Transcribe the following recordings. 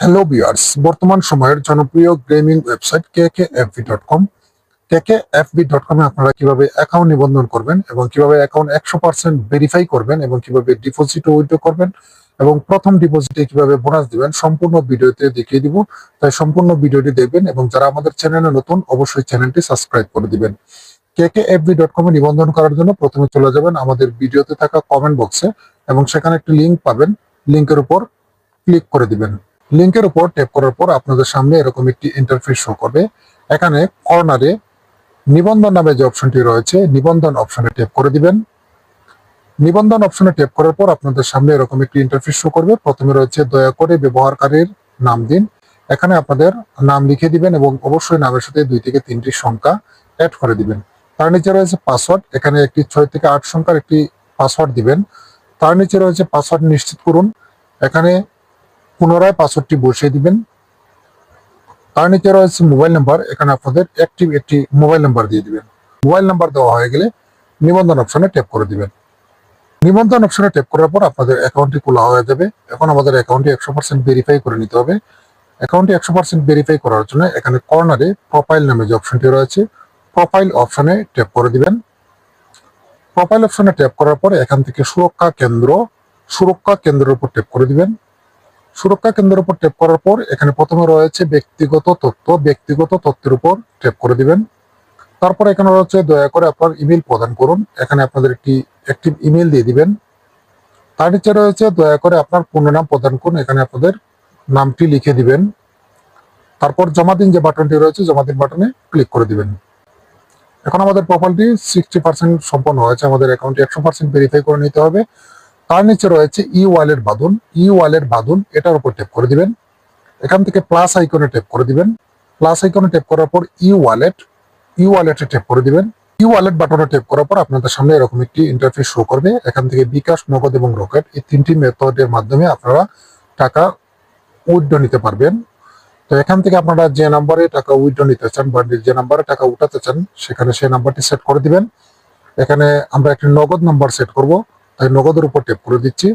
Hello viewers, বর্তমান সময়ের জনপ্রিয় গেমিং ওয়েবসাইট kkfb.com kkfb.com এ আপনারা কিভাবে অ্যাকাউন্ট নিবন্ধন করবেন এবং কিভাবে অ্যাকাউন্ট 100% ভেরিফাই করবেন এবং কিভাবে ডিপোজিট ও উইথড্র করবেন এবং প্রথম ডিপোজিটে কিভাবে বোনাস দিবেন সম্পূর্ণ ভিডিওতে দেখিয়ে দিব। তাই সম্পূর্ণ ভিডিওটি দেখবেন এবং যারা আমাদের চ্যানেলে নতুন অবশ্যই চ্যানেলটি সাবস্ক্রাইব করে দিবেন। kkfb.com এ নিবন্ধন করার জন্য প্রথমে চলে যাবেন আমাদের ভিডিওতে থাকা কমেন্ট বক্সে এবং সেখানে একটি লিংক পাবেন। লিংকের উপর ক্লিক করে দিবেন। লিংকের উপর ট্যাপ করার পর আপনাদের সামনে এরকম একটি ইন্টারফেস শো করবে। এখানে কর্নারে নিবন্ধন নামে যে অপশনটি রয়েছে নিবন্ধন অপশনে ট্যাপ করে দিবেন। নিবন্ধন অপশনে ট্যাপ করার পর আপনাদের সামনে এরকম একটি ইন্টারফেস শো করবে। প্রথমে রয়েছে দয়া করে ব্যবহারকারীর নাম দিন। এখানে আপনাদের নাম লিখে দিবেন এবং অবশ্যই নামের সাথে 2 থেকে 3টি সংখ্যা অ্যাড করে দিবেন। তার নিচে রয়েছে পাসওয়ার্ড। এখানে একটি 6 থেকে 8 সংখ্যার একটি পাসওয়ার্ড দিবেন। তার নিচে রয়েছে পাসওয়ার্ড নিশ্চিত করুন। এখানে পুনরায় পাসওয়ার্ডটি বসিয়ে দিবেন। তার নিচে রয়েছে মোবাইল নাম্বার। এখানে আপনাদের অ্যাক্টিভ একটি মোবাইল নাম্বার দিয়ে দিবেন। মোবাইল নাম্বার দেওয়া হয়ে গেলে নিবন্ধন অপশনে ট্যাপ করে দিবেন। নিবন্ধন অপশনে ট্যাপ করার পর আপনাদের অ্যাকাউন্টটি খোলা হয়ে যাবে। এখন আমাদের অ্যাকাউন্টটি 100% ভেরিফাই করে নিতে হবে। অ্যাকাউন্টটি 100% ভেরিফাই করার জন্য এখানে কর্নারে প্রোফাইল নামে যে অপশনটি রয়েছে প্রোফাইল অপশনে ট্যাপ করে দিবেন। প্রোফাইল অপশনে ট্যাপ করার পর এখান থেকে সুরক্ষা কেন্দ্রের উপর ট্যাপ করে দিবেন। সুরক্ষা কেন্দ্রের উপর ট্যাপ করার পর এখানে প্রথমে রয়েছে ব্যক্তিগত তথ্যের উপর ট্যাপ করে দিবেন। তারপর এখানে রয়েছে দয়া করে আপনার ইমেল প্রদান করুন। এখানে আপনাদের একটি অ্যাক্টিভ ইমেল দিয়ে দিবেন। তার নিচে রয়েছে দয়া করে আপনার পূর্ণ নাম প্রদান করুন। এখানে আপনাদের নামটি লিখে দিবেন। তারপর জমা দিন যে বাটনটি রয়েছে জমা দিন বাটনে ক্লিক করে দিবেন। এখন আমাদের প্রোফাইলটি 60% সম্পন্ন হয়েছে। আমাদের অ্যাকাউন্টটি 100% ভেরিফাই করে নিতে হবে। তার নিচে রয়েছে ই ওয়ালেট বাদুন এটার উপর ট্যাপ করে দিবেন। এখান থেকে প্লাস আইকনে ট্যাপ করে দিবেন। প্লাস আইকনে ট্যাপ করার পর ই ওয়ালেটে ট্যাপ করে দিবেন। ই ওয়ালেট বাটনে ট্যাপ করার পর আপনাদের সামনে এরকম একটি ইন্টারফেস শো করবে। এখান থেকে বিকাশ, নগদ এবং রকেট এই 3টি মেথডের মাধ্যমে আপনারা টাকা উইথড্র নিতে পারবেন। তো এখান থেকে আপনারা যে নাম্বারে টাকা উইথড্র নিতে চান বা যে নাম্বারে টাকা উঠাতে চান সেখানে সেই নাম্বারটি সেট করে দিবেন। এখানে আমরা একটি নগদ নাম্বার সেট করব, তাই নগদের উপর ট্যাপ করে দিচ্ছি।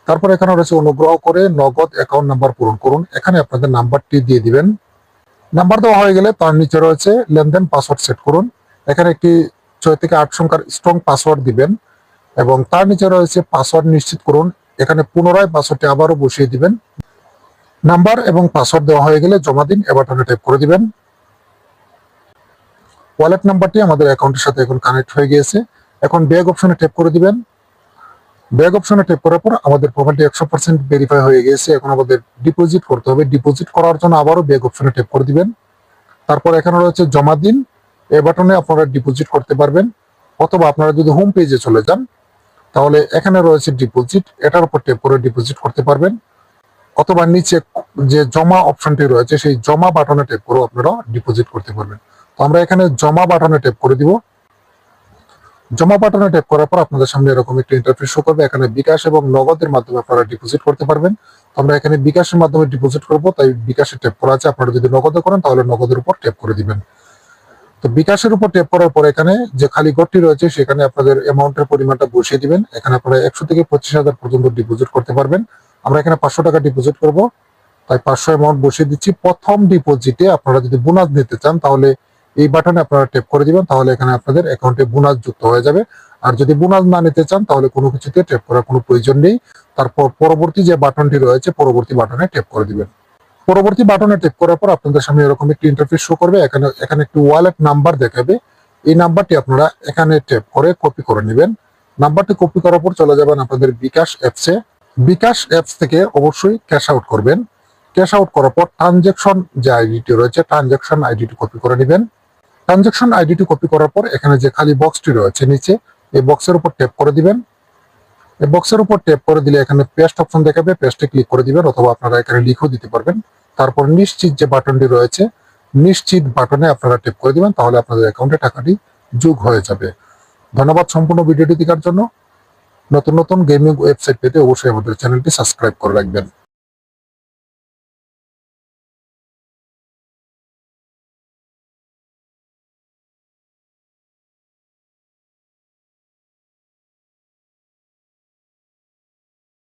তারপর এখানে রয়েছে অনুগ্রহ করে নগদ অ্যাকাউন্ট নাম্বার পূরণ করুন। এখানে আপনাদের নাম্বারটি দিয়ে দিবেন। নাম্বার দেওয়া হয়ে গেলে তার নিচে রয়েছে লেনদেন পাসওয়ার্ড সেট করুন। এখানে একটি 6 থেকে 8 সংখ্যার স্ট্রং পাসওয়ার্ড দিবেন এবং তার নিচে রয়েছে পাসওয়ার্ড নিশ্চিত করুন। এখানে পুনরায় পাসওয়ার্ডটি আবারও বসিয়ে দিবেন। নাম্বার এবং পাসওয়ার্ড দেওয়া হয়ে গেলে জমা দিন এ বাটনে ট্যাপ করে দিবেন। ওয়ালেট নাম্বারটি আমাদের অ্যাকাউন্টের সাথে এখন কানেক্ট হয়ে গিয়েছে। এখন ব্যাগ অপশনে ট্যাপ করে দিবেন। ব্যাগ অপশনে ট্যাপ করার পর আমাদের প্রোফাইলটি 100% ভেরিফাই হয়ে গেছে। এখন আমাদের ডিপোজিট করতে হবে। ডিপোজিট করার জন্য আবারও ব্যাগ অপশনে ট্যাপ করে দিবেন। তারপর এখানে রয়েছে জমা দিন এই বাটনে আপনারা ডিপোজিট করতে পারবেন, অথবা আপনারা যদি হোম পেজে চলে যান তাহলে এখানে রয়েছে ডিপোজিট এটার উপর ট্যাপ করে ডিপোজিট করতে পারবেন, অথবা নিচে যে জমা অপশনটি রয়েছে সেই জমা বাটনে ট্যাপ করে আপনারা ডিপোজিট করতে পারবেন। তো আমরা এখানে জমা বাটনে ট্যাপ করে দিব। জমা বাটনে ট্যাপ করার পর আপনাদের সামনে এরকম একটা ইন্টারফেস শো করবে। এখানে বিকাশ এবং নগদের মাধ্যমে আপনারা ডিপোজিট করতে পারবেন। আমরা এখানে বিকাশের মাধ্যমে ডিপোজিট করব, তাই বিকাশে ট্যাপ করা আছে। আপনারা যদি নগদে করেন তাহলে নগদের উপর ট্যাপ করে দিবেন। তো বিকাশের উপর ট্যাপ করার পর এখানে যে খালি ঘরটি রয়েছে সেখানে আপনাদের অ্যামাউন্টের পরিমাণটা বসিয়ে দিবেন। এখানে আপনারা 100 থেকে 25,000 পর্যন্ত ডিপোজিট করতে পারবেন। আমরা এখানে 500 টাকা ডিপোজিট করব, তাই 500 অ্যামাউন্ট বসিয়ে দিচ্ছি। প্রথম ডিপোজিটে আপনারা যদি বোনাস নিতে চান তাহলে এই বাটনে আপনারা ট্যাপ করে দিবেন, তাহলে এখানে আপনাদের অ্যাকাউন্টে বোনাস যুক্ত হয়ে যাবে। আর যদি বোনাস না নিতে চান তাহলে কোনো কিছুতে ট্যাপ করার কোনো প্রয়োজন নেই। তারপর পরবর্তী যে বাটনটি রয়েছে পরবর্তী বাটনে ট্যাপ করে দিবেন। পরবর্তী বাটনে ট্যাপ করার পর আপনাদের সামনে এরকম একটি ইন্টারফেস শো করবে। এখানে একটি ওয়ালেট নাম্বার দেখাবে। এই নাম্বারটি আপনারা এখানে ট্যাপ করে কপি করে নেবেন। নাম্বারটি কপি করার পর চলে যাবেন আপনাদের বিকাশ অ্যাপসে। বিকাশ অ্যাপস থেকে অবশ্যই ক্যাশ আউট করবেন। ক্যাশ আউট করার পর ট্রানজ্যাকশন যে আইডিটি রয়েছে ট্রানজ্যাকশন আইডিটি কপি করে নেবেন। ট্রানজ্যাকশন আইডিটি কপি করার পর এখানে যে খালি বক্সটি রয়েছে নিচে এই বক্সের উপর ট্যাপ করে দিবেন। এই বক্সের উপর ট্যাপ করে দিলে এখানে পেস্ট অপশন দেখাবে, পেস্টে ক্লিক করে দিবেন, অথবা আপনারা এখানে লিখেও দিতে পারবেন। তারপর নিশ্চিত যে বাটনটি রয়েছে নিশ্চিত বাটনে আপনারা ট্যাপ করে দিবেন, তাহলে আপনাদের অ্যাকাউন্টে টাকাটি যোগ হয়ে যাবে। ধন্যবাদ সম্পূর্ণ ভিডিওটি দেখার জন্য। নতুন নতুন গেমিং ওয়েবসাইট পেতে অবশ্যই আমাদের চ্যানেলটি সাবস্ক্রাইব করে রাখবেন।